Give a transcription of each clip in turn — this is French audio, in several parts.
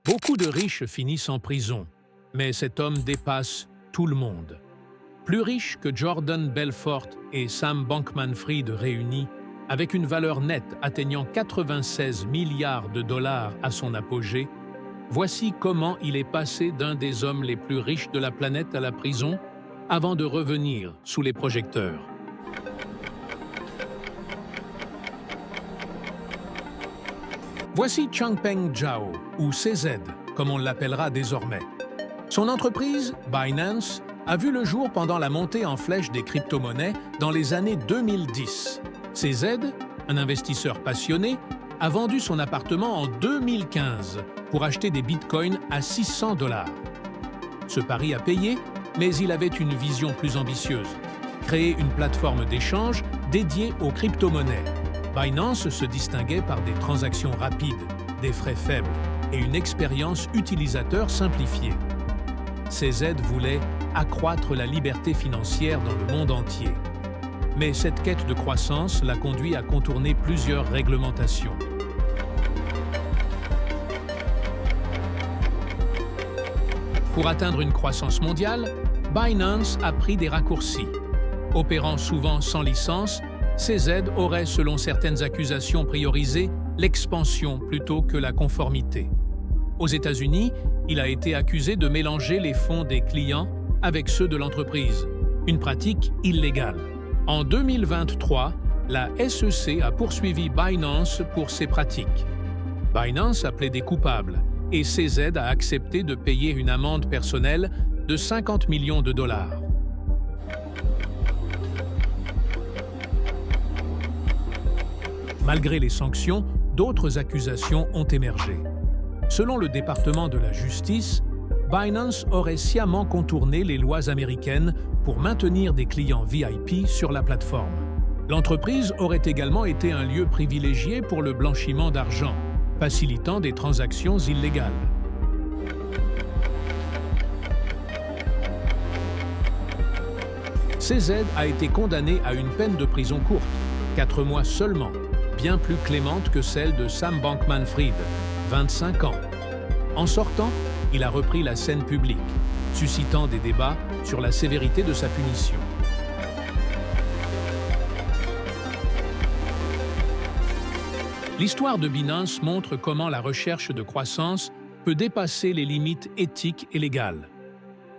Beaucoup de riches finissent en prison, mais cet homme dépasse tout le monde. Plus riche que Jordan Belfort et Sam Bankman-Fried réunis, avec une valeur nette atteignant 96 milliards de dollars à son apogée, voici comment il est passé d'un des hommes les plus riches de la planète à la prison avant de revenir sous les projecteurs. Voici Changpeng Zhao, ou CZ, comme on l'appellera désormais. Son entreprise, Binance, a vu le jour pendant la montée en flèche des crypto-monnaies dans les années 2010. CZ, un investisseur passionné, a vendu son appartement en 2015 pour acheter des bitcoins à 600 $. Ce pari a payé, mais il avait une vision plus ambitieuse: créer une plateforme d'échange dédiée aux crypto-monnaies. Binance se distinguait par des transactions rapides, des frais faibles et une expérience utilisateur simplifiée. CZ voulait accroître la liberté financière dans le monde entier. Mais cette quête de croissance l'a conduit à contourner plusieurs réglementations. Pour atteindre une croissance mondiale, Binance a pris des raccourcis. Opérant souvent sans licence, CZ aurait, selon certaines accusations, priorisé l'expansion plutôt que la conformité. Aux États-Unis, il a été accusé de mélanger les fonds des clients avec ceux de l'entreprise, une pratique illégale. En 2023, la SEC a poursuivi Binance pour ces pratiques. Binance a plaidé coupable et CZ a accepté de payer une amende personnelle de 50 millions de dollars. Malgré les sanctions, d'autres accusations ont émergé. Selon le département de la justice, Binance aurait sciemment contourné les lois américaines pour maintenir des clients VIP sur la plateforme. L'entreprise aurait également été un lieu privilégié pour le blanchiment d'argent, facilitant des transactions illégales. CZ a été condamné à une peine de prison courte, 4 mois seulement, bien plus clémente que celle de Sam Bankman-Fried, 25 ans. En sortant, il a repris la scène publique, suscitant des débats sur la sévérité de sa punition. L'histoire de Binance montre comment la recherche de croissance peut dépasser les limites éthiques et légales.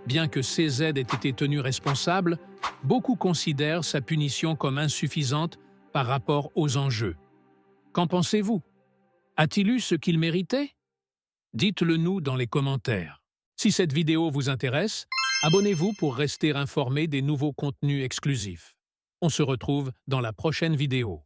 Bien que CZ ait été tenu responsable, beaucoup considèrent sa punition comme insuffisante par rapport aux enjeux. Qu'en pensez-vous? A-t-il eu ce qu'il méritait? Dites-le nous dans les commentaires. Si cette vidéo vous intéresse, abonnez-vous pour rester informé des nouveaux contenus exclusifs. On se retrouve dans la prochaine vidéo.